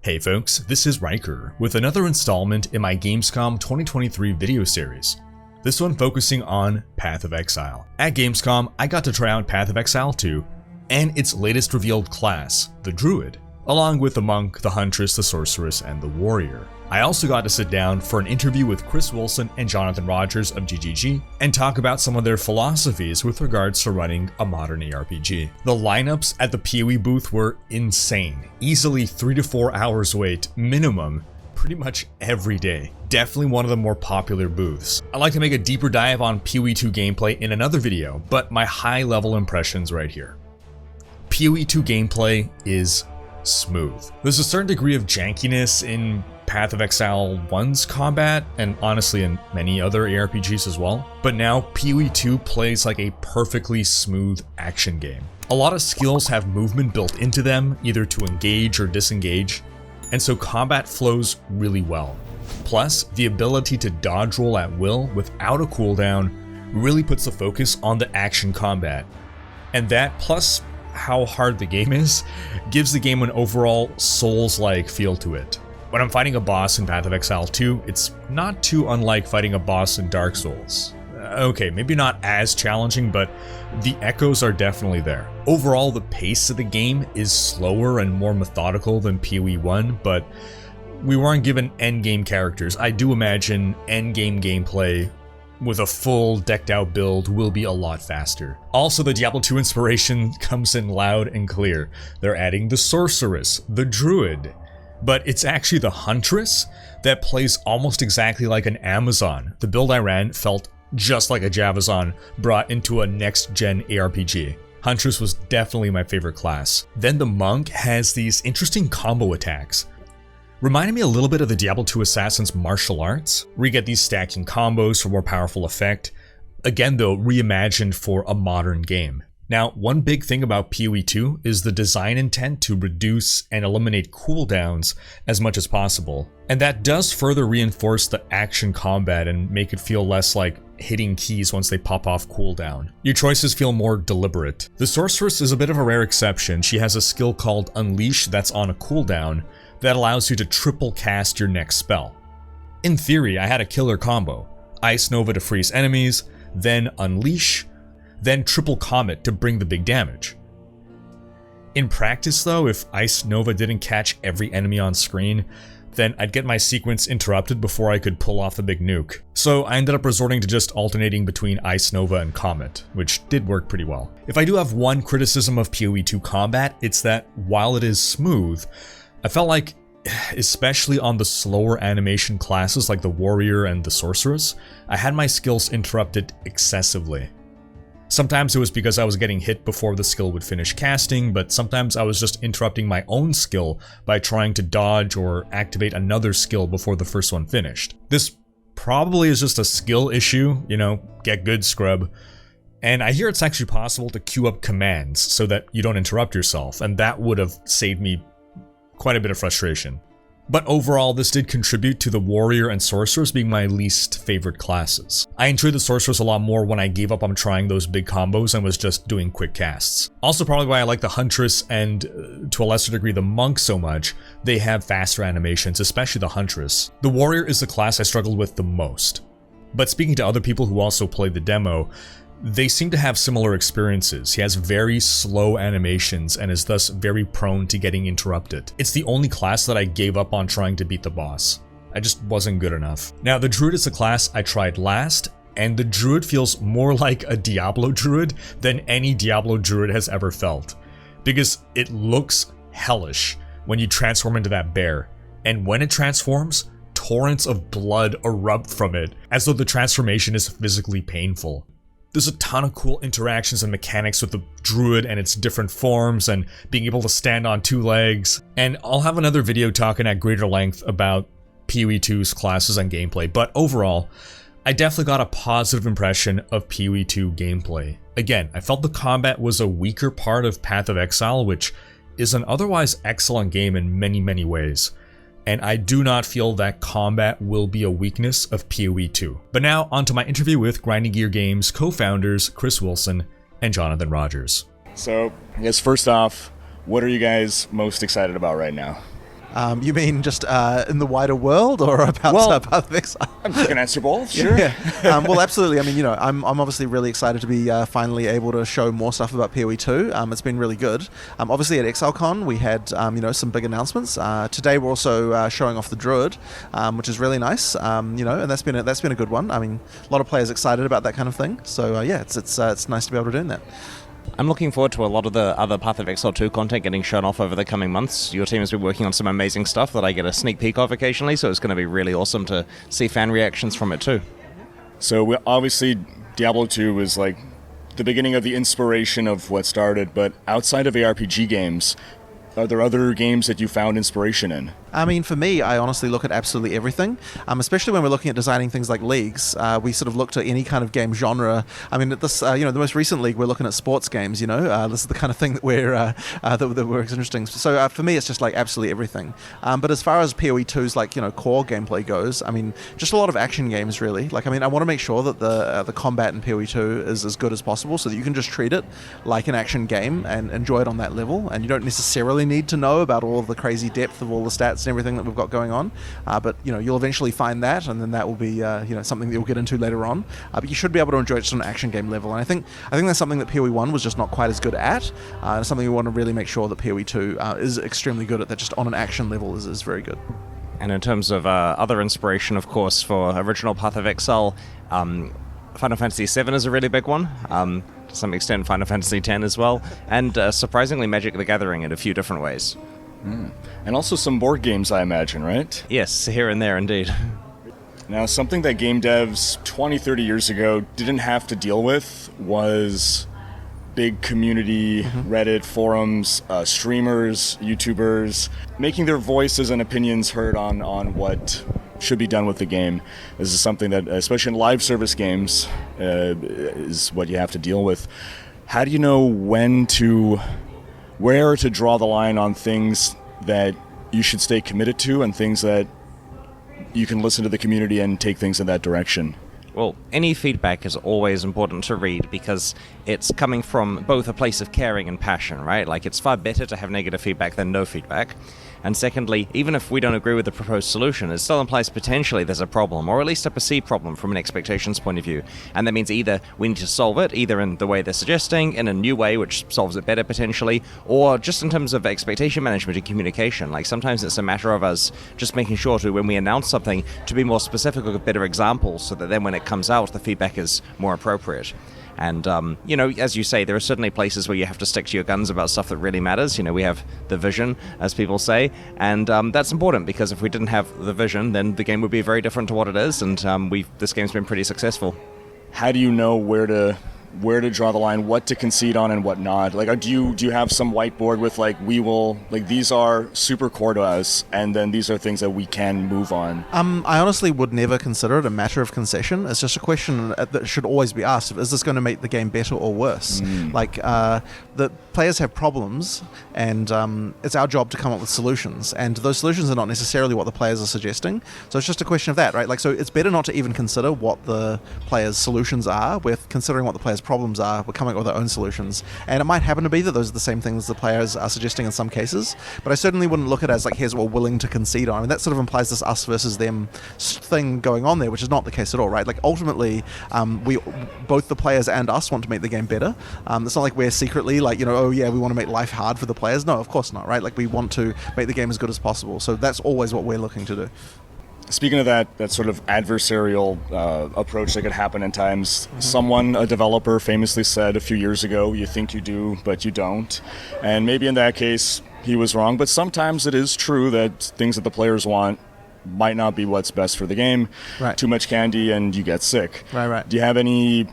Hey folks, this is Rhykker with another installment in my Gamescom 2023 video series. This one focusing on Path of Exile. At Gamescom, I got to try out Path of Exile 2 and its latest revealed class, the Druid, along with the Monk, the Huntress, the Sorceress, and the Warrior. I also got to sit down for an interview with Chris Wilson and Jonathan Rogers of GGG and talk about some of their philosophies with regards to running a modern ARPG. The lineups at the PoE booth were insane. Easily 3 to 4 hours wait, minimum, pretty much every day. Definitely one of the more popular booths. I'd like to make a deeper dive on PoE 2 gameplay in another video, but my high level impressions right here. PoE 2 gameplay is smooth. There's a certain degree of jankiness in Path of Exile 1's combat, and honestly in many other ARPGs as well, but now PoE 2 plays like a perfectly smooth action game. A lot of skills have movement built into them, either to engage or disengage, and so combat flows really well. Plus, the ability to dodge roll at will without a cooldown really puts the focus on the action combat, and that plus how hard the game is, gives the game an overall Souls-like feel to it. When I'm fighting a boss in Path of Exile 2, it's not too unlike fighting a boss in Dark Souls. Okay, maybe not as challenging, but the echoes are definitely there. Overall, the pace of the game is slower and more methodical than PoE 1, but we weren't given endgame characters. I do imagine endgame gameplay with a full decked out build will be a lot faster. Also, the Diablo 2 inspiration comes in loud and clear. They're adding the Sorceress, the Druid, but it's actually the Huntress that plays almost exactly like an Amazon. The build I ran felt just like a Javazon brought into a next-gen ARPG. Huntress was definitely my favorite class. Then the Monk has these interesting combo attacks. Reminded me a little bit of the Diablo 2 Assassin's martial arts, where you get these stacking combos for more powerful effect. Again though, reimagined for a modern game. Now, one big thing about PoE 2 is the design intent to reduce and eliminate cooldowns as much as possible. And that does further reinforce the action combat and make it feel less like hitting keys once they pop off cooldown. Your choices feel more deliberate. The Sorceress is a bit of a rare exception. She has a skill called Unleash that's on a cooldown that allows you to triple cast your next spell. In theory, I had a killer combo. Ice Nova to freeze enemies, then Unleash, then triple Comet to bring the big damage. In practice though, if Ice Nova didn't catch every enemy on screen, then I'd get my sequence interrupted before I could pull off the big nuke. So I ended up resorting to just alternating between Ice Nova and Comet, which did work pretty well. If I do have one criticism of PoE 2 combat, it's that while it is smooth, I felt like, especially on the slower animation classes like the Warrior and the Sorceress, I had my skills interrupted excessively. Sometimes it was because I was getting hit before the skill would finish casting, but sometimes I was just interrupting my own skill by trying to dodge or activate another skill before the first one finished. This probably is just a skill issue, you know, get good scrub. And I hear it's actually possible to queue up commands so that you don't interrupt yourself, and that would have saved me quite a bit of frustration. But overall, this did contribute to the Warrior and Sorceress being my least favorite classes. I enjoyed the Sorceress a lot more when I gave up on trying those big combos and was just doing quick casts. Also probably why I like the Huntress and, to a lesser degree, the Monk so much. They have faster animations, especially the Huntress. The Warrior is the class I struggled with the most. But speaking to other people who also played the demo, they seem to have similar experiences. He has very slow animations and is thus very prone to getting interrupted. It's the only class that I gave up on trying to beat the boss. I just wasn't good enough. Now, the Druid is the class I tried last, and the Druid feels more like a Diablo Druid than any Diablo Druid has ever felt. Because it looks hellish when you transform into that bear, and when it transforms, torrents of blood erupt from it, as though the transformation is physically painful. There's a ton of cool interactions and mechanics with the Druid and its different forms and being able to stand on 2 legs. And I'll have another video talking at greater length about PoE 2's classes and gameplay, but overall, I definitely got a positive impression of PoE 2 gameplay. Again, I felt the combat was a weaker part of Path of Exile, which is an otherwise excellent game in many ways. And I do not feel that combat will be a weakness of PoE 2. But now, onto my interview with Grinding Gear Games co-founders Chris Wilson and Jonathan Rogers. So, I guess first off, what are you guys most excited about right now? You mean just in the wider world, or about Path of Exile? I can answer both, sure. Yeah. Well, absolutely. I mean, I'm obviously really excited to be finally able to show more stuff about PoE 2. It's been really good. Obviously at ExileCon we had some big announcements. Today we're also showing off the Druid, which is really nice. And that's been a good one. I mean, a lot of players excited about that kind of thing. So it's nice to be able to do that. I'm looking forward to a lot of the other Path of Exile 2 content getting shown off over the coming months. Your team has been working on some amazing stuff that I get a sneak peek of occasionally, so it's going to be really awesome to see fan reactions from it too. So obviously Diablo 2 was like the beginning of the inspiration of what started, but outside of ARPG games, are there other games that you found inspiration in? I mean, for me, I honestly look at absolutely everything, especially when we're looking at designing things like leagues. We sort of look to any kind of game genre. I mean, this, the most recent league, we're looking at sports games, this is the kind of thing that we're interesting. So for me, it's just like absolutely everything. But as far as PoE 2's core gameplay goes, I mean, just a lot of action games, really. I want to make sure that the combat in PoE 2 is as good as possible so that you can just treat it like an action game and enjoy it on that level. And you don't necessarily need to know about all of the crazy depth of all the stats and everything that we've got going on, but you'll eventually find that, and then that will be something that you'll get into later on. But you should be able to enjoy it just on an action game level, and I think that's something that PoE 1 was just not quite as good at. It's something we want to really make sure that PoE 2 is extremely good at. That just on an action level is very good. And in terms of other inspiration, of course, for original Path of Exile, Final Fantasy VII is a really big one. To some extent, Final Fantasy X as well, and surprisingly, Magic the Gathering in a few different ways. And also some board games, I imagine, right? Yes, here and there, indeed. Now, something that game devs 20, 30 years ago didn't have to deal with was big community, Reddit, forums, streamers, YouTubers, making their voices and opinions heard on what should be done with the game. This is something that, especially in live service games, is what you have to deal with. How do you know where to draw the line on things that you should stay committed to and things that you can listen to the community and take things in that direction? Well, any feedback is always important to read because it's coming from both a place of caring and passion, right? It's far better to have negative feedback than no feedback. And secondly, even if we don't agree with the proposed solution, it still implies potentially there's a problem, or at least a perceived problem from an expectations point of view. And that means either we need to solve it, either in the way they're suggesting, in a new way which solves it better potentially, or just in terms of expectation management and communication. Sometimes it's a matter of us just making sure to, when we announce something, to be more specific with better examples so that then when it comes out, the feedback is more appropriate. And, as you say, there are certainly places where you have to stick to your guns about stuff that really matters. We have the vision, as people say, and that's important because if we didn't have the vision, then the game would be very different to what it is, and this game's been pretty successful. How do you know where to draw the line, what to concede on and what not? Do you have some whiteboard with these are super core to us, and then these are things that we can move on? I honestly would never consider it a matter of concession. It's just a question that should always be asked: is this going to make the game better or worse? The players have problems, and it's our job to come up with solutions. And those solutions are not necessarily what the players are suggesting. So it's just a question of that, right? So it's better not to even consider what the players' solutions are. We're considering what the players' problems are. We're coming up with our own solutions, and it might happen to be that those are the same things the players are suggesting in some cases, but I certainly wouldn't look at it as here's what we're willing to concede on. I mean, that sort of implies this us versus them thing going on there, which is not the case at all, right? Ultimately, we both the players and us want to make the game better. It's not like we're secretly we want to make life hard for the players. No, of course not, right? We want to make the game as good as possible, so that's always what we're looking to do. Speaking of that sort of adversarial approach that could happen in times, a developer famously said a few years ago, you think you do, but you don't. And maybe in that case, he was wrong, but sometimes it is true that things that the players want might not be what's best for the game. Right. Too much candy and you get sick. Right. Do you have any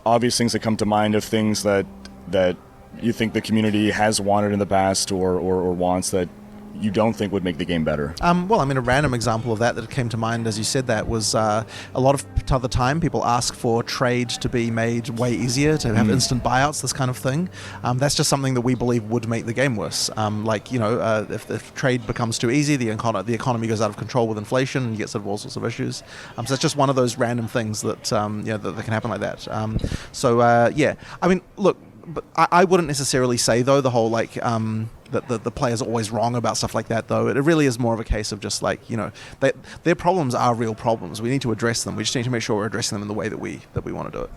obvious things that come to mind of things that you think the community has wanted in the past or wants that you don't think would make the game better? A random example of that came to mind as you said that was a lot of the time people ask for trade to be made way easier, to have instant buyouts, this kind of thing. That's just something that we believe would make the game worse. If trade becomes too easy, the economy goes out of control with inflation, and you get sort of all sorts of issues. So it's just one of those random things that that can happen like that. Look, but I wouldn't necessarily say though the whole that the players are always wrong about stuff like that, though. It really is more of a case of just like, their problems are real problems. We need to address them. We just need to make sure we're addressing them in the way that we want to do it.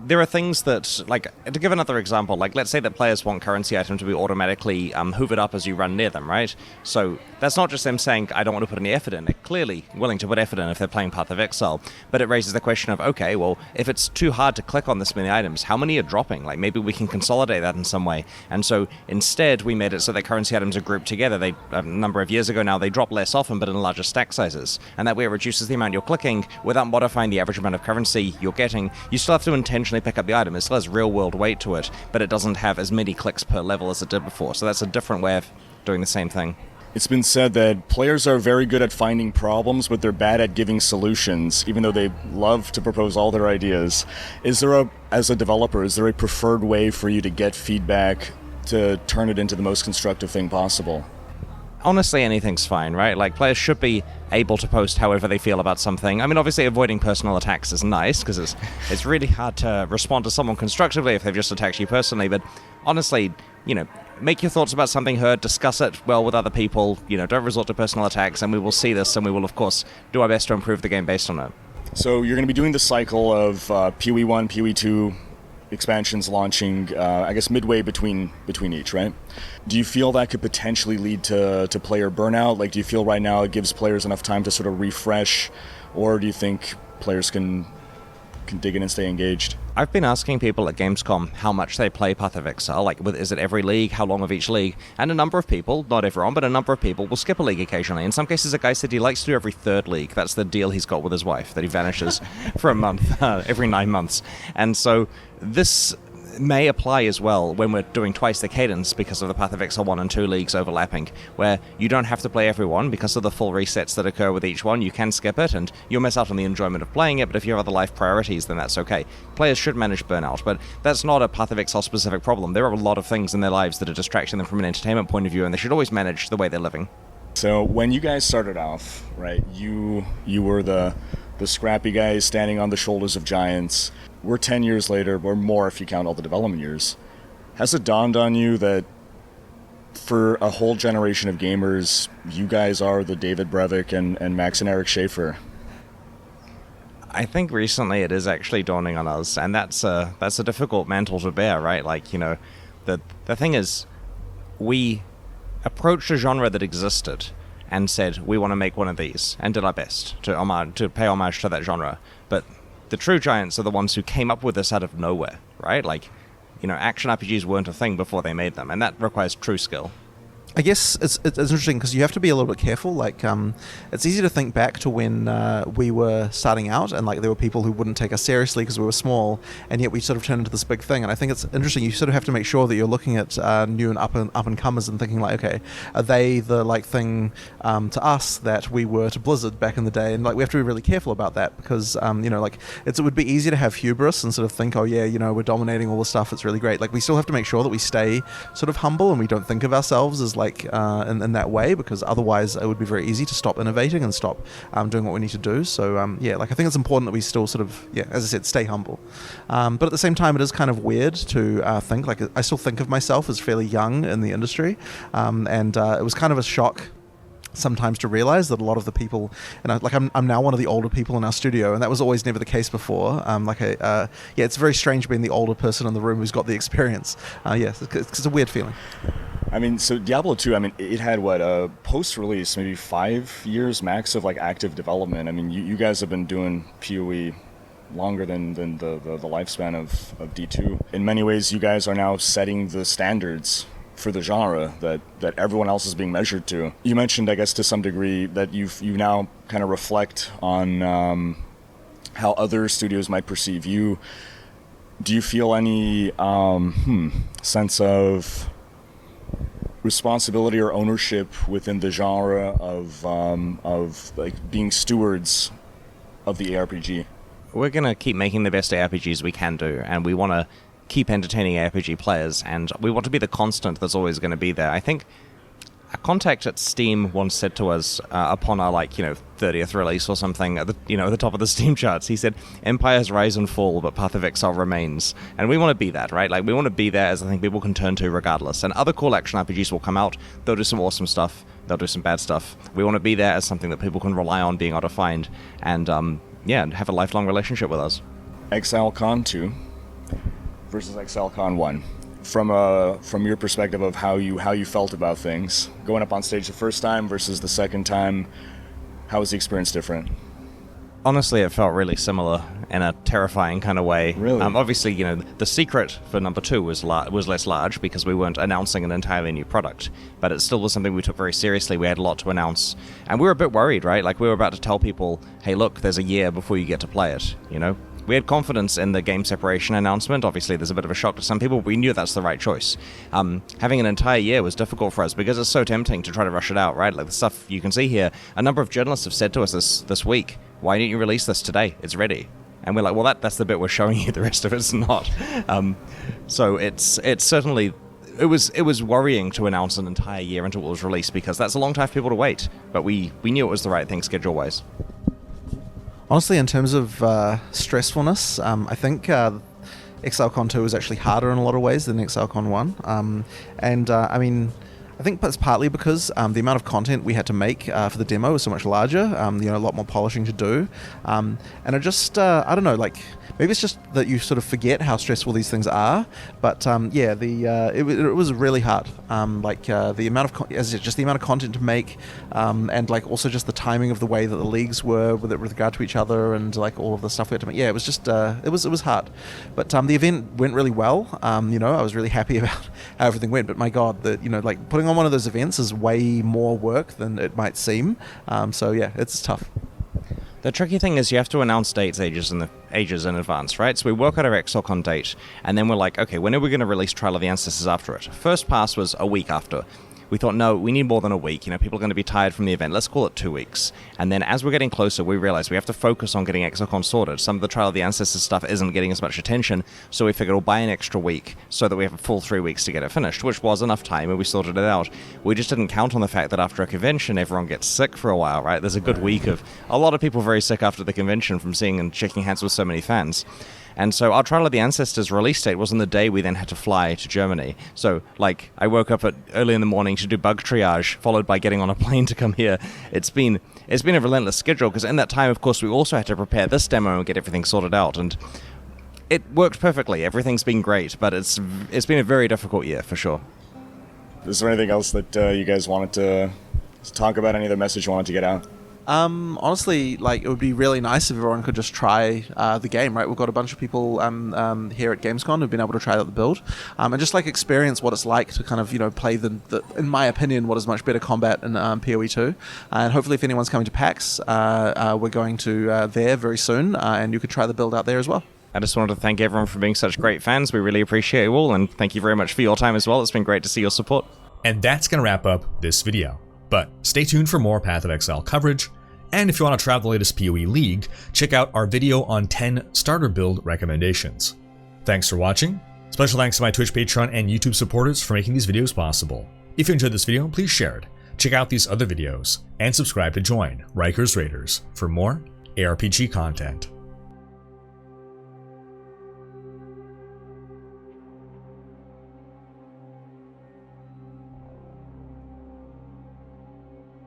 There are things that, like, to give another example, like, let's say that players want currency items to be automatically hoovered up as you run near them, right? So that's not just them saying, I don't want to put any effort in. They're clearly willing to put effort in if they're playing Path of Exile. But it raises the question of, okay, well, if it's too hard to click on this many items, how many are dropping? Like, maybe we can consolidate that in some way. And so instead, we made it so that currency items are grouped together. A number of years ago now, they drop less often, but in larger stack sizes. And that way it reduces the amount you're clicking without modifying the average amount of currency you're getting. You still have to intentionally pick up the item. It still has real-world weight to it, but it doesn't have as many clicks per level as it did before. So that's a different way of doing the same thing. It's been said that players are very good at finding problems, but they're bad at giving solutions, even though they love to propose all their ideas. As a developer, is there a preferred way for you to get feedback to turn it into the most constructive thing possible? Honestly, anything's fine, right? Like, players should be able to post however they feel about something. I mean, obviously, avoiding personal attacks is nice, because it's really hard to respond to someone constructively if they've just attacked you personally, but honestly, make your thoughts about something heard, discuss it well with other people, don't resort to personal attacks, and we will see this, and we will, of course, do our best to improve the game based on it. So you're going to be doing the cycle of PoE 1, PoE 2 expansions launching, I guess, midway between each, right? Do you feel that could potentially lead to player burnout? Like, do you feel right now it gives players enough time to sort of refresh, or do you think players can dig in and stay engaged? I've been asking people at Gamescom how much they play Path of Exile. Like, is it every league? How long of each league? And a number of people, not everyone, but a number of people will skip a league occasionally. In some cases, a guy said he likes to do every third league. That's the deal he's got with his wife, that he vanishes for a month, every 9 months. And so this may apply as well when we're doing twice the cadence because of the Path of Exile 1 and 2 leagues overlapping, where you don't have to play everyone because of the full resets that occur with each one. You can skip it, and you'll miss out on the enjoyment of playing it, but if you have other life priorities, then that's okay. Players should manage burnout, but that's not a Path of Exile specific problem. There are a lot of things in their lives that are distracting them from an entertainment point of view, and they should always manage the way they're living. So when you guys started off, right, you were the scrappy guys standing on the shoulders of giants. We're 10 years later, or more if you count all the development years. Has it dawned on you that for a whole generation of gamers, you guys are the David Brevik and Max and Eric Schaefer? I think recently it is actually dawning on us, and that's a difficult mantle to bear, right? Like, the thing is, we approached a genre that existed and said, we want to make one of these, and did our best to pay homage to that genre. But the true giants are the ones who came up with this out of nowhere, right? Like, action RPGs weren't a thing before they made them, and that requires true skill. I guess it's interesting because you have to be a little bit careful. Like, it's easy to think back to when we were starting out, and like there were people who wouldn't take us seriously because we were small, and yet we sort of turned into this big thing. And I think it's interesting. You sort of have to make sure that you're looking at new and up and comers and thinking like, okay, are they the like thing to us that we were to Blizzard back in the day? And like we have to be really careful about that because like it would be easy to have hubris and sort of think, oh yeah, we're dominating all the stuff. It's really great. Like we still have to make sure that we stay sort of humble and we don't think of ourselves as like in that way, because otherwise it would be very easy to stop innovating and stop doing what we need to do. So like I think it's important that we still sort of, as I said, stay humble. But at the same time, it is kind of weird to think, like I still think of myself as fairly young in the industry, and it was kind of a shock sometimes to realize that a lot of the people, and I'm now one of the older people in our studio, and that was always never the case before. It's very strange being the older person in the room who's got the experience. It's a weird feeling. I mean, so Diablo 2, I mean, it had a post-release, maybe 5 years max of like active development. I mean, you guys have been doing PoE longer than the lifespan of D2. In many ways, you guys are now setting the standards for the genre that everyone else is being measured to. You mentioned, I guess, to some degree that you now kind of reflect on how other studios might perceive you. Do you feel any sense of responsibility or ownership within the genre of like being stewards of the ARPG? We're going to keep making the best ARPGs we can do, and we want to keep entertaining ARPG players, and we want to be the constant that's always going to be there. I think A contact at Steam once said to us upon our 30th release or something at the top of the Steam charts, he said, "Empires rise and fall, but Path of Exile remains." And we want to be that, right? Like, we want to be there as a thing people can turn to regardless. And other cool action RPGs will come out. They'll do some awesome stuff. They'll do some bad stuff. We want to be there as something that people can rely on being able to find and have a lifelong relationship with us. ExileCon 2 versus ExileCon 1. From your perspective of how you felt about things, going up on stage the first time versus the second time, how was the experience different? Honestly, it felt really similar in a terrifying kind of way. Really? Obviously, the secret for number 2 was less large because we weren't announcing an entirely new product, but it still was something we took very seriously. We had a lot to announce, and we were a bit worried, right? Like, we were about to tell people, hey, look, there's a year before you get to play it, We had confidence in the game separation announcement. Obviously, there's a bit of a shock to some people, but we knew that's the right choice. Having an entire year was difficult for us because it's so tempting to try to rush it out, right? Like the stuff you can see here, a number of journalists have said to us this week, "Why didn't you release this today? It's ready." And we're like, well, that's the bit we're showing you. The rest of it's not. So it's certainly... It was worrying to announce an entire year until it was released because that's a long time for people to wait. But we knew it was the right thing schedule-wise. Honestly, in terms of stressfulness, I think ExileCon 2 was actually harder in a lot of ways than ExileCon 1. I think that's partly because the amount of content we had to make for the demo was so much larger, a lot more polishing to do. And it just, I don't know, maybe it's just that you sort of forget how stressful these things are. But it was really hard. The amount of content to make, and also just the timing of the way that the leagues were with regard to each other, and all of the stuff we had to make. Yeah, it was just it was hard. But the event went really well. I was really happy about how everything went. But my God, putting on one of those events is way more work than it might seem. It's tough. The tricky thing is you have to announce dates ages in advance, right? So we work out our ExileCon date, and then we're like, okay, when are we going to release Trial of the Ancestors after it? First pass was a week after. We thought, no, we need more than a week. People are going to be tired from the event. Let's call it 2 weeks. And then as we're getting closer, we realized we have to focus on getting ExileCon sorted. Some of the Trial of the Ancestors stuff isn't getting as much attention, so we figured we'll buy an extra week so that we have a full 3 weeks to get it finished, which was enough time, and we sorted it out. We just didn't count on the fact that after a convention, everyone gets sick for a while, right? There's a good week of a lot of people very sick after the convention from seeing and shaking hands with so many fans. And so our Trial of the Ancestors release date was on the day we then had to fly to Germany. So, I woke up early in the morning to do bug triage, followed by getting on a plane to come here. It's been a relentless schedule, because in that time, of course, we also had to prepare this demo and get everything sorted out. And it worked perfectly. Everything's been great, but it's been a very difficult year, for sure. Is there anything else that you guys wanted to talk about? Any other message you wanted to get out? Honestly, it would be really nice if everyone could just try the game, right? We've got a bunch of people here at Gamescom who've been able to try out the build, and just experience what it's like to kind of play the in my opinion, what is much better combat in PoE 2. And hopefully, if anyone's coming to PAX, we're going to there very soon, and you could try the build out there as well. I just wanted to thank everyone for being such great fans. We really appreciate you all, and thank you very much for your time as well. It's been great to see your support. And that's going to wrap up this video. But stay tuned for more Path of Exile coverage, and if you want to try the latest PoE League, check out our video on 10 starter build recommendations. Thanks for watching. Special thanks to my Twitch, Patreon, and YouTube supporters for making these videos possible. If you enjoyed this video, please share it, check out these other videos, and subscribe to join Rhykkers Raiders for more ARPG content.